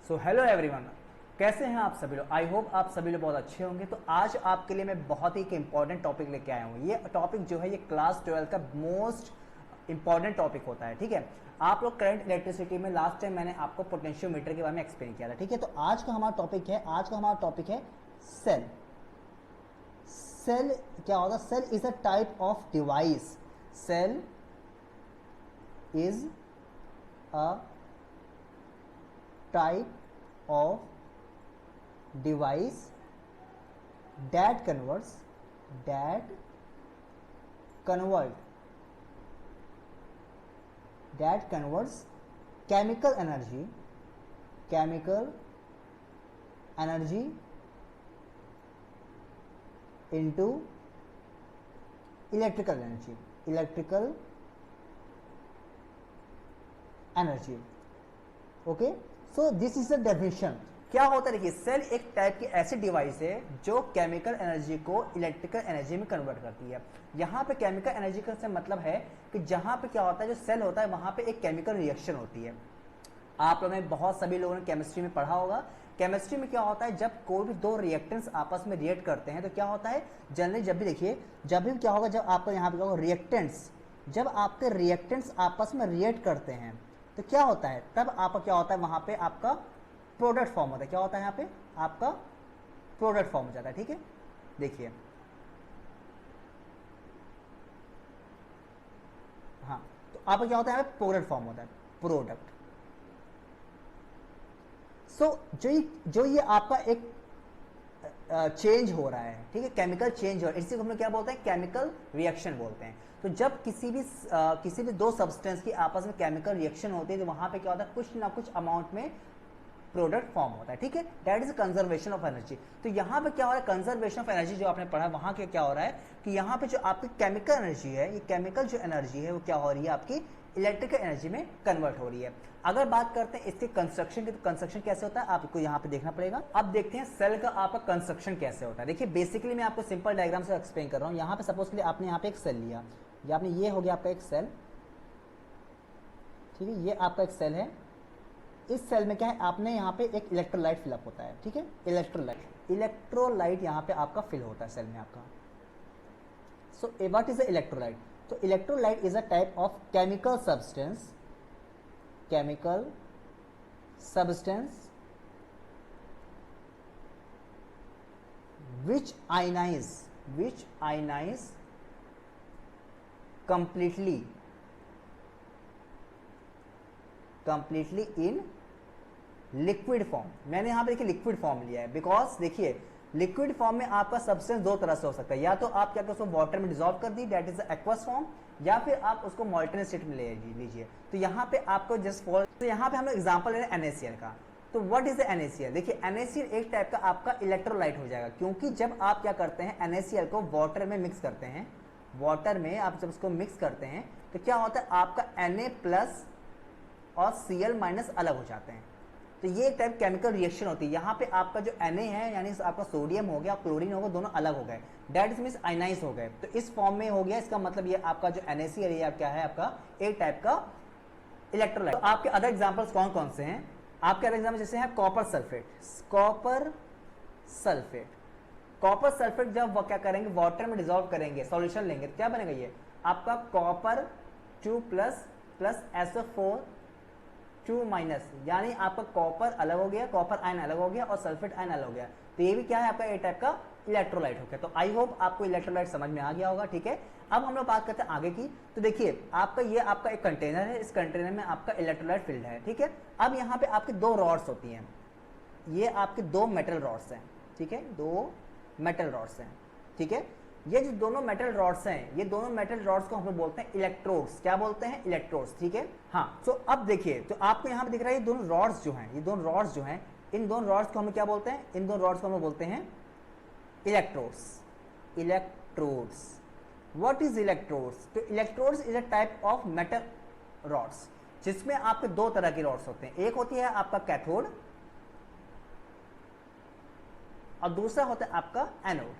So hello everyone, कैसे हैं आप सभी लोग। आई होप आप सभी लोग बहुत अच्छे होंगे। तो आज आपके लिए मैं बहुत ही एक इंपॉर्टेंट टॉपिक लेके आया हूँ। ये टॉपिक जो है ये क्लास 12 का मोस्ट इंपॉर्टेंट टॉपिक होता है। ठीक है, आप लोग करंट इलेक्ट्रिसिटी में लास्ट टाइम मैंने आपको पोटेंशियोमीटर के बारे में एक्सप्लेन किया था। ठीक है, तो आज का हमारा टॉपिक है सेल। सेल क्या होता है? Cell is a type of device. Cell is a type of device that converts chemical energy into electrical energy. Okay, so this is the definition. क्या होता है, देखिए सेल एक टाइप की ऐसी डिवाइस है जो केमिकल एनर्जी को इलेक्ट्रिकल एनर्जी में कन्वर्ट करती है। यहाँ पे केमिकल एनर्जी का से मतलब है कि जहाँ पे क्या होता है, जो सेल होता है वहाँ पे एक केमिकल रिएक्शन होती है। आप लोगों ने बहुत सभी लोगों ने केमिस्ट्री में पढ़ा होगा। केमिस्ट्री में क्या होता है, जब कोई भी दो रिएक्टेंट्स आपस में रिएक्ट करते हैं तो क्या होता है, जनरली जब भी देखिए, जब भी क्या होगा, जब आपको यहाँ पे क्या होगा, रिएक्टेंट्स, जब आपके रिएक्टेंट्स आपस में रिएक्ट करते हैं तो क्या होता है, तब आपका क्या होता है, वहां पे आपका प्रोडक्ट फॉर्म होता है। क्या होता है, यहाँ पे आपका प्रोडक्ट फॉर्म हो जाता है। ठीक है, देखिए, हाँ, तो आपका क्या होता है, यहाँ पे प्रोडक्ट फॉर्म होता है, प्रोडक्ट। सो जो ये आपका एक चेंज हो रहा है, ठीक है, केमिकल चेंज हो रहा है, इसी को हम लोग क्या बोलते हैं, केमिकल रिएक्शन बोलते हैं। तो जब किसी भी दो सब्सटेंस की आपस में केमिकल रिएक्शन होती है तो वहां पे क्या होता है, कुछ ना कुछ अमाउंट में प्रोडक्ट फॉर्म होता है। ठीक है, that is conservation of energy. तो यहाँ पे क्या हो रहा है, कंजर्वेशन ऑफ एनर्जी जो आपने पढ़ा, वहां क्या हो रहा है कि यहाँ पे जो आपकी केमिकल एनर्जी है, ये केमिकल जो एनर्जी है वो क्या हो रही है, आपकी इलेक्ट्रिकल एनर्जी में कन्वर्ट हो रही है। अगर बात करते हैं इसके कंस्ट्रक्शन की, तो कंस्ट्रक्शन कैसे होता है आपको यहाँ पे देखना पड़ेगा। अब देखते हैं सेल का आपका कंस्ट्रक्शन कैसे होता है। देखिए, बेसिकली मैं आपको सिंपल डायग्राम से एक्सप्लेन कर रहा हूँ। यहाँ पे सपोज के लिए आपने यहाँ पे एक सेल लिया, या आपने, ये हो गया आपका एक सेल। ठीक है, ये आपका एक सेल है। इस सेल में क्या है, आपने यहाँ पे एक इलेक्ट्रोलाइट फिलअप होता है। ठीक है, इलेक्ट्रोलाइट यहाँ पे आपका फिल होता है सेल में आपका। So what is a electrolyte? तो electrolyte is a type of chemical substance which ionize completely in liquid form. मैंने यहां पे देखिए लिक्विड फॉर्म लिया है, बिकॉज देखिए लिक्विड फॉर्म में आपका सब्सटेंस दो तरह से हो सकता है, या तो आप क्या कर उसको वाटर में डिजोल्व कर दी, दैट इज एक्वस फॉर्म, या फिर आप उसको मॉल्टन स्टेट में ले लीजिए। तो यहाँ पे आपको जस्ट फॉर, तो यहाँ पे हम एग्जांपल ले रहे हैं NaCl का। तो व्हाट इज NaCl? देखिए, NaCl एक टाइप का आपका इलेक्ट्रोलाइट हो जाएगा, क्योंकि जब आप क्या करते हैं, NaCl को वाटर में मिक्स करते हैं, वाटर में आप जब उसको मिक्स करते हैं तो क्या होता है, आपका Na प्लस और Cl माइनस अलग हो जाते हैं। तो ये एक टाइप केमिकल रिएक्शन होती है। यहाँ पे आपका जो Na है, यानी आपका सोडियम हो गया, क्लोरीन हो गया, दोनों अलग हो गए, डेट इज मींस आयनाइज हो गए। तो इस फॉर्म में हो गया, इसका मतलब ये आपका जो NaCl है क्या है, आपका एक टाइप का इलेक्ट्रोलाइट। तो आपके अदर एग्जांपल्स कौन कौन से हैं? आपके अदर एग्जांपल जैसे हैं कॉपर सल्फेट जब वो क्या करेंगे, वाटर में डिजोल्व करेंगे, सॉल्यूशन लेंगे, तो क्या बनेगा, ये आपका कॉपर 2 प्लस SO4 2 माइनस, यानी आपका कॉपर अलग हो गया, कॉपर आयन अलग हो गया और सल्फेट आयन अलग हो गया। तो ये भी क्या है, आपका एक टाइप का इलेक्ट्रोलाइट हो गया। तो आई होप आपको इलेक्ट्रोलाइट समझ में आ गया होगा। ठीक है, अब हम लोग बात करते हैं आगे की। तो देखिए, आपका ये आपका एक कंटेनर है, इस कंटेनर में आपका इलेक्ट्रोलाइट फिल्ड है। ठीक है, अब यहाँ पे आपकी दो रॉड्स होती हैं, ये आपके दो मेटल रॉड्स हैं। ठीक है, दो मेटल रॉड्स हैं। ठीक है, ये जो दोनों मेटल रॉड्स हैं, ये दोनों मेटल रॉड्स को हम लोग बोलते हैं इलेक्ट्रोड्स। क्या बोलते हैं, इलेक्ट्रोड्स। ठीक है, हाँ। तो अब देखिए, तो आपको यहाँ पे दिख रहा है ये दोनों रॉड्स जो हैं, इन दोनों रॉड्स को हम क्या बोलते हैं, इन दोनों रॉड्स को हम बोलते हैं इलेक्ट्रोड्स। What is electrodes? तो electrodes is a type of metal rods, जिसमें आपके दो तरह की रॉड्स होते हैं। एक होती है आपका कैथोड और दूसरा होता है आपका एनोड।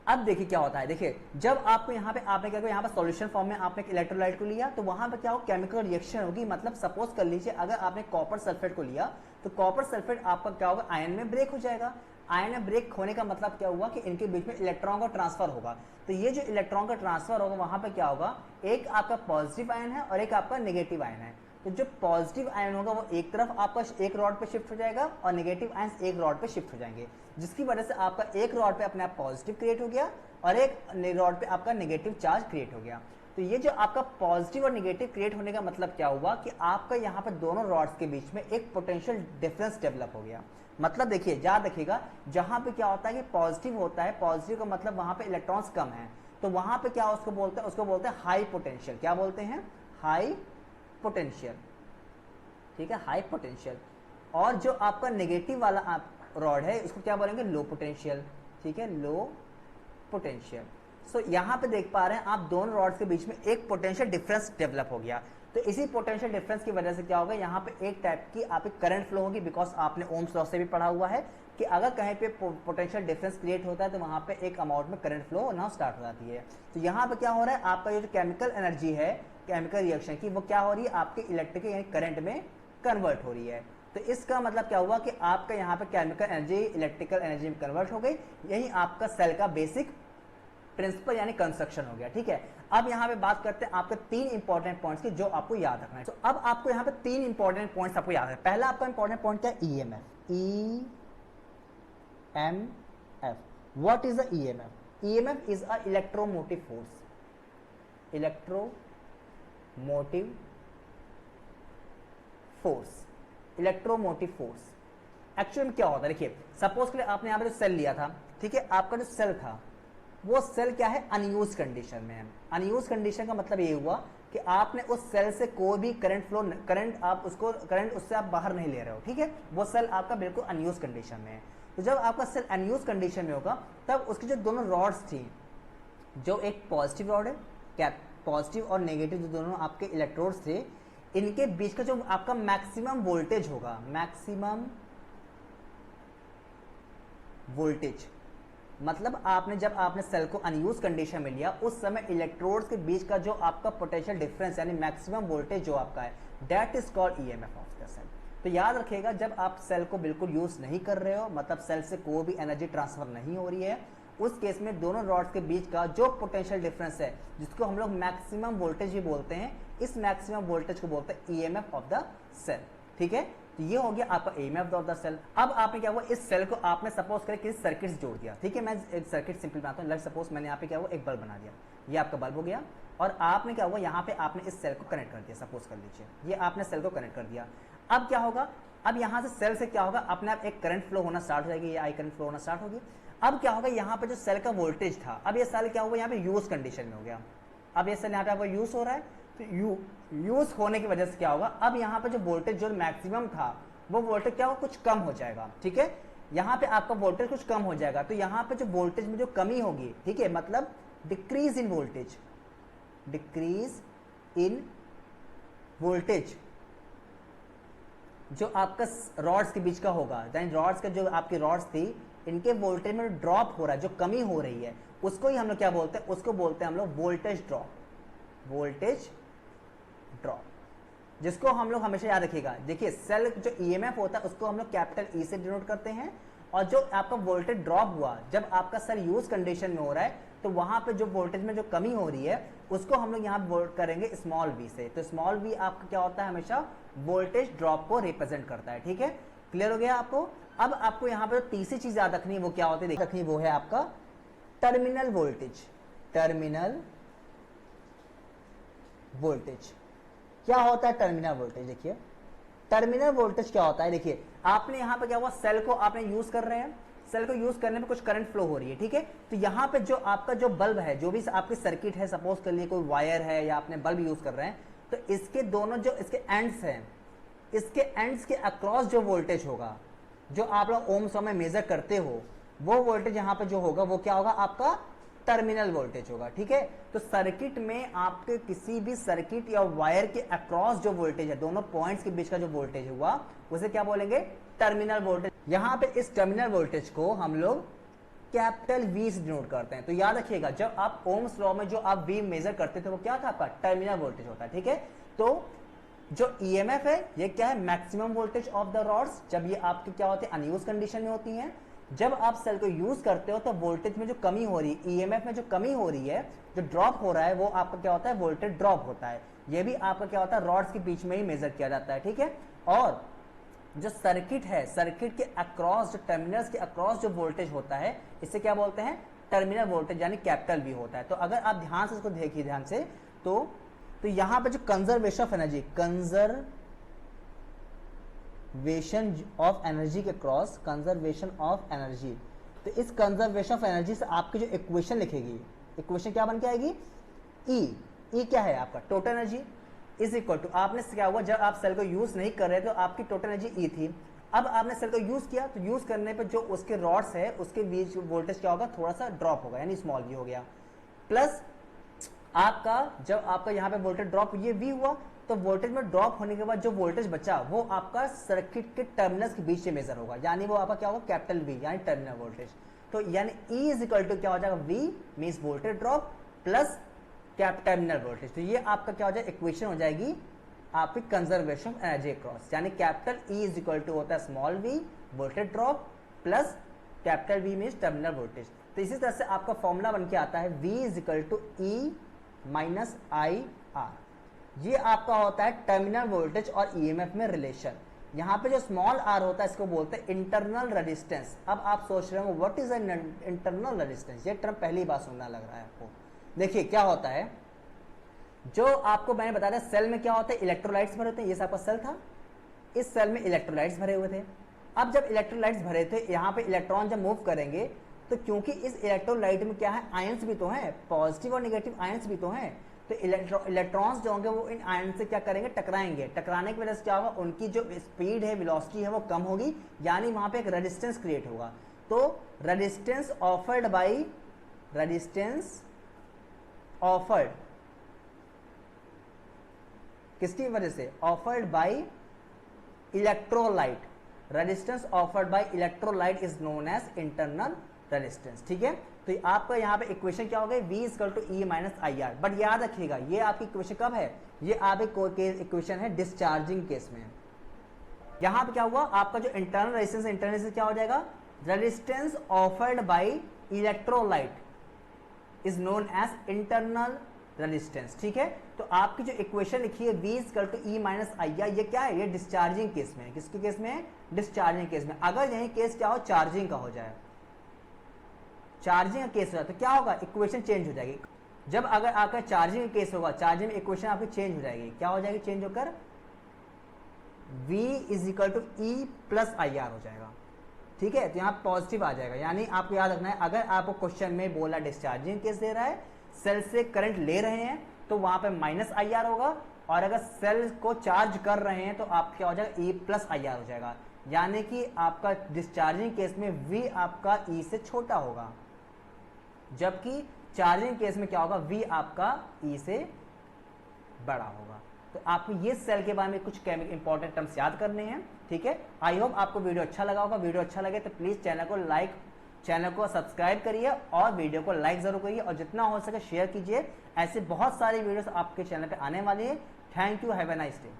अब देखिए क्या होता है, देखिए जब आपको यहाँ पे आपने क्या किया, यहाँ पे सॉल्यूशन फॉर्म में आपने इलेक्ट्रोलाइट को लिया तो वहां पे क्या हो, केमिकल रिएक्शन होगी। मतलब सपोज कर लीजिए अगर आपने कॉपर सल्फेट को लिया तो कॉपर सल्फेट आपका क्या होगा, आयन में ब्रेक हो जाएगा। आयन में ब्रेक होने का मतलब क्या हुआ कि इनके बीच में इलेक्ट्रॉन का ट्रांसफर होगा। तो ये जो इलेक्ट्रॉन का ट्रांसफर होगा वहां पे क्या होगा, एक आपका पॉजिटिव आयन है और एक आपका नेगेटिव आयन है। तो जो पॉजिटिव आयन होगा वो एक तरफ आपका एक रॉड पे शिफ्ट हो जाएगा और नेगेटिव आयन एक रॉड पे शिफ्ट हो जाएंगे, जिसकी वजह से आपका एक रॉड पे अपने आप पॉजिटिव क्रिएट हो गया और एक रॉड पे आपका नेगेटिव चार्ज क्रिएट हो गया। तो ये जो आपका पॉजिटिव और नेगेटिव क्रिएट होने का मतलब क्या हुआ कि आपका यहाँ पे दोनों रॉड्स के बीच में एक पोटेंशियल डिफरेंस डेवलप हो गया। मतलब देखिए याद रखिएगा, जहां पे क्या होता है कि पॉजिटिव होता है, पॉजिटिव का मतलब वहां पे इलेक्ट्रॉन्स कम है, तो वहां पे क्या उसको बोलते हैं, उसको बोलते हैं हाई पोटेंशियल। क्या बोलते हैं, हाई पोटेंशियल। ठीक है, हाई पोटेंशियल। और जो आपका नेगेटिव वाला आप रॉड है उसको क्या बोलेंगे, लो पोटेंशियल। ठीक है, लो पोटेंशियल। सो यहाँ पे देख पा रहे हैं आप दोनों रॉड्स के बीच में एक पोटेंशियल डिफरेंस डेवलप हो गया। तो इसी पोटेंशियल डिफरेंस की वजह से क्या होगा, यहाँ पे एक टाइप की आपकी करंट फ्लो होगी। बिकॉज आपने ओम्स लॉ से भी पढ़ा हुआ है कि अगर कहीं पे पोटेंशियल डिफरेंस क्रिएट होता है तो वहां पे एक अमाउंट में करंट फ्लो होना स्टार्ट हो जाती है। तो यहाँ पे क्या हो रहा है, आपका जो केमिकल एनर्जी है केमिकल रिएक्शन की, वो क्या हो रही है, आपके इलेक्ट्रिकल यानी करंट में कन्वर्ट हो रही है। तो इसका मतलब क्या हुआ कि आपका यहाँ पे केमिकल एनर्जी इलेक्ट्रिकल एनर्जी में कन्वर्ट हो गई। यही आपका सेल का बेसिक प्रिंसिपल यानी कंस्ट्रक्शन हो गया। ठीक है, अब यहाँ पे बात करते हैं आपके 3 इंपॉर्टेंट पॉइंट्स की जो आपको याद रखना है। तो अब आपको यहाँ पे 3 इंपॉर्टेंट पॉइंट्स आपको याद है। पहला आपका इंपॉर्टेंट पॉइंट क्या है, EMF. EMF, what is the EMF? EMF is a electromotive force. Electromotive force, electromotive force. Actually में क्या होता है, देखिए सपोज के लिए आपने यहाँ पे जो सेल लिया था, ठीक है, आपका जो सेल था वो सेल क्या है, अनयूज कंडीशन में है। अनयूज कंडीशन का मतलब ये हुआ कि आपने उस सेल से कोई भी करंट फ्लो, करंट उससे आप बाहर नहीं ले रहे हो। ठीक है, वो सेल आपका बिल्कुल अनयूज कंडीशन में है। तो जब आपका सेल अनयूज कंडीशन में होगा तब उसकी जो दोनों रॉड्स थी, जो एक पॉजिटिव रॉड है, क्या पॉजिटिव और नेगेटिव जो दोनों आपके इलेक्ट्रोड्स थे, इनके बीच का जो आपका मैक्सिमम वोल्टेज होगा, मैक्सिमम वोल्टेज मतलब आपने जब आपने सेल को अनयूज कंडीशन में लिया उस समय इलेक्ट्रोड्स के बीच का जो आपका पोटेंशियल डिफरेंस यानी मैक्सिमम वोल्टेज जो आपका है, that is called EMF of the cell. तो याद रखिएगा, जब आप सेल को बिल्कुल यूज नहीं कर रहे हो, मतलब सेल से कोई भी एनर्जी ट्रांसफर नहीं हो रही है, उस केस में दोनों रॉड्स के बीच का जो पोटेंशियल डिफरेंस है, जिसको हम लोग मैक्सिमम वोल्टेज भी बोलते हैं, इस मैक्सिमम वोल्टेज को बोलते हैं ईएमएफ ऑफ द सेल। ठीक है, तो ये हो गया आपका ईएमएफ ऑफ द सेल। अब आपने क्या हुआ, इस सेल को आपने सपोज करें किसी सर्किट से जोड़ दिया। ठीक है, मैं एक सर्किट सिंपल बनाता हूँ। लेट्स सपोज मैंने यहाँ पे क्या हुआ, एक बल्ब बना दिया, ये आपका बल्ब हो गया, और आपने क्या हुआ, यहाँ पे आपने इस सेल को कनेक्ट कर दिया। सपोज कर लीजिए ये आपने सेल को कनेक्ट कर दिया। अब क्या होगा, अब यहाँ से सेल से क्या होगा, अपने आप एक करंट फ्लो होना स्टार्ट हो जाएगी, ये आई करंट फ्लो होना स्टार्ट होगी। अब क्या होगा, यहाँ पे जो सेल का वोल्टेज था, अब ये सेल क्या हुआ, यहाँ पे यूज कंडीशन में हो गया। अब ये सेल यहाँ पे आपका यूज हो रहा है, तो यूज होने की वजह से क्या होगा, अब यहाँ पे जो वोल्टेज जो मैक्सिमम था वो वोल्टेज क्या होगा, कुछ कम हो जाएगा। ठीक है, यहाँ पे आपका वोल्टेज कुछ कम हो जाएगा, तो यहाँ पे जो वोल्टेज में जो कमी होगी, ठीक है, मतलब decrease in voltage, decrease in voltage जो आपका रॉड्स के बीच का होगा, रॉड्स का जो आपकी रॉड्स थी, इनके वोल्टेज में ड्रॉप हो रहा है, जो कमी हो रही है, उसको ही हम लोग क्या बोलते हैं, उसको बोलते हैं हम लोग वोल्टेज ड्रॉप। वोल्टेज ड्रॉप, जिसको हम लोग हमेशा याद रखिएगा। देखिए सेल जो ईएमएफ होता है उसको हम लोग कैपिटल ई से डिनोट करते हैं, और जो आपका वोल्टेज ड्रॉप हुआ जब आपका सेल यूज कंडीशन में हो रहा है, तो वहां पे जो वोल्टेज में जो कमी हो रही है उसको हम लोग यहाँ करेंगे स्मॉल वी से। तो स्मॉल वी आपका क्या होता है, हमेशा वोल्टेज ड्रॉप को रिप्रेजेंट करता है। ठीक है, क्लियर हो गया आपको। अब आपको यहाँ पे तीसरी चीज याद रखनी है, वो क्या होती है रखनी, वो है आपका टर्मिनल वोल्टेज। टर्मिनल वोल्टेज क्या होता है, टर्मिनल वोल्टेज। देखिए टर्मिनल वोल्टेज क्या होता है, देखिए आपने यहाँ पे क्या हुआ, सेल को आपने यूज कर रहे हैं, सेल को यूज करने में कुछ करंट फ्लो हो रही है। ठीक है, तो यहाँ पे जो आपका जो बल्ब है, जो भी आपकी सर्किट है, सपोज कर लिए कोई वायर है या आपने बल्ब यूज कर रहे हैं, तो इसके दोनों जो इसके एंड्स हैं, इसके एंड्स के अक्रॉस जो वोल्टेज होगा, जो आप लोग ओम्स में मेजर करते हो, वो वोल्टेज यहाँ पे जो होगा वो क्या होगा, आपका टर्मिनल वोल्टेज होगा। ठीक है, तो सर्किट में आपके किसी भी सर्किट या वायर के अक्रॉस जो वोल्टेज है, दोनों पॉइंट्स के बीच का जो वोल्टेज हुआ, उसे क्या बोलेंगे, टर्मिनल वोल्टेज। यहां पे इस टर्मिनल वोल्टेज को हम लोग कैपिटल वी से डिनोट करते हैं। तो याद रखिएगा जब आप ओम्स लॉ में जो आप वी मेजर करते थे वो क्या था आपका टर्मिनल वोल्टेज होता है, ठीक है। तो जो ईएमएफ है ये क्या है maximum voltage of the rods, जब ये आपके क्या होते हैं अनयूज कंडीशन में होती हैं। जब आप सेल को यूज करते हो तो वोल्टेज में जो कमी हो रही है, ईएमएफ में जो कमी हो रही है, जो ड्रॉप हो रहा है वो आपका क्या होता है वोल्टेज ड्रॉप होता है। ये भी आपका क्या होता है रॉड्स के बीच में ही मेजर किया जाता है, ठीक है। और जो सर्किट है, सर्किट के अक्रॉस, जो टर्मिनल्स के अक्रॉस जो वोल्टेज होता है इसे क्या बोलते हैं टर्मिनल वोल्टेज यानी कैपिटल वी होता है। तो अगर आप ध्यान से इसको देखिए ध्यान से तो यहां पे जो conservation of energy, conservation of energy के क्रॉस कंजर्वेशन ऑफ एनर्जी, तो इस कंजर्वेशन ऑफ एनर्जी से आपकी जो इक्वेशन लिखेगी, इक्वेशन क्या बन के आएगी ई क्या है आपका total energy is equal to, आपने क्या हुआ जब आप सेल को यूज नहीं कर रहे तो आपकी टोटल एनर्जी ई थी। अब आपने सेल को यूज किया तो यूज करने पे जो उसके रॉड्स है उसके बीच वोल्टेज क्या होगा थोड़ा सा ड्रॉप होगा यानी स्मॉल वी हो गया, प्लस आपका जब आपका यहाँ पे वोल्टेज ड्रॉप ये वी हुआ तो वोल्टेज में ड्रॉप होने के बाद जो वोल्टेज बचा वो आपका सर्किट के टर्मिनल्स के बीच से मेजर होगा, यानी वो आपका क्या होगा कैपिटल वी यानी टर्मिनल वोल्टेज। तो यानी ई इज इक्वल टू क्या हो जाएगा V means voltage drop plus terminal voltage. तो ये आपका क्या हो जाएगा इक्वेशन हो जाएगी आपकी कंजर्वेशन ऑफ एनर्जी क्रॉस, यानी capital E is equal to होता है small V voltage drop plus capital V means terminal voltage. तो इसी तरह से आपका फॉर्मूला बन के आता है V is equal to E minus I R. ये आपका होता है टर्मिनल वोल्टेज और ईएमएफ में रिलेशन। यहाँ पे जो स्मॉल आर होता है इसको बोलते हैं इंटरनल रेजिस्टेंस। अब आप सोच रहे हो what is an internal resistance, ये टर्म पहली बार सुनना लग रहा है आपको। देखिए क्या होता है, जो आपको मैंने बताया सेल में क्या होता है इलेक्ट्रोलाइट्स भरे होते हैं, ये आपका सेल था, इस सेल में इलेक्ट्रोलाइट्स भरे हुए थे। अब जब इलेक्ट्रोलाइट्स भरे थे यहाँ पे इलेक्ट्रॉन जब मूव करेंगे तो क्योंकि इस इलेक्ट्रोलाइट में क्या है आयंस भी तो हैं, पॉजिटिव और नेगेटिव आयंस भी तो हैं, तो इलेक्ट्रॉन्स जो होंगे वो इन आयन से क्या करेंगे टकराएंगे, टकराने की वजह से क्या होगा उनकी जो स्पीड है वेलोसिटी है वो कम होगी, यानी वहां पे एक रेजिस्टेंस क्रिएट होगा। तो रेजिस्टेंस ऑफर्ड किसकी वजह से offered by electrolyte, resistance offered by electrolyte is known as internal resistance, ठीक है। तो आपका यहाँ पे इक्वेशन क्या हो गई V equal to E minus I R. But याद रखिएगा ये आपकी इक्वेशन कब है, ये आपकी इक्वेशन है डिस्चार्जिंग केस में। यहाँ पे क्या हुआ आपका जो इंटरनल रेजिस्टेंस, इंटरनल रेजिस्टेंस क्या हो जाएगा resistance offered by electrolyte is known as internal resistance, ठीक है। तो आपकी जो इक्वेशन लिखी है V equal to E minus I R, ये क्या है ये डिस्चार्जिंग केस में है। किसके केस में डिस्चार्जिंग केस में। अगर यही केस क्या हो चार्जिंग का हो जाए, चार्जिंग का केस होगा तो क्या होगा इक्वेशन चेंज हो जाएगी। जब अगर आपका चार्जिंग का केस होगा चार्जिंग में इक्वेशन आपकी चेंज हो जाएगी, क्या हो जाएगी चेंज होकर V is equal to E plus I R हो जाएगा, ठीक है। तो यहाँ पॉजिटिव आ जाएगा, यानी आपको याद रखना है अगर आपको क्वेश्चन में बोला डिस्चार्जिंग केस दे रहा है, सेल से करंट ले रहे हैं तो वहां पे माइनस आई आर होगा, और अगर सेल को चार्ज कर रहे हैं तो आप क्या हो जाएगा ई प्लस आई आर हो जाएगा, यानी कि आपका डिस्चार्जिंग केस में V आपका ई से छोटा होगा, जबकि चार्जिंग केस में क्या होगा V आपका ई से बड़ा होगा। तो आपको ये सेल के बारे में कुछ इंपॉर्टेंट टर्म्स याद करने हैं, ठीक है। आई होप आपको वीडियो अच्छा लगा होगा। वीडियो अच्छा लगे तो प्लीज चैनल को सब्सक्राइब करिए और वीडियो को लाइक जरूर करिए, और जितना हो सके शेयर कीजिए। ऐसे बहुत सारी वीडियोस आपके चैनल पे आने वाली है। Thank you, have a nice day.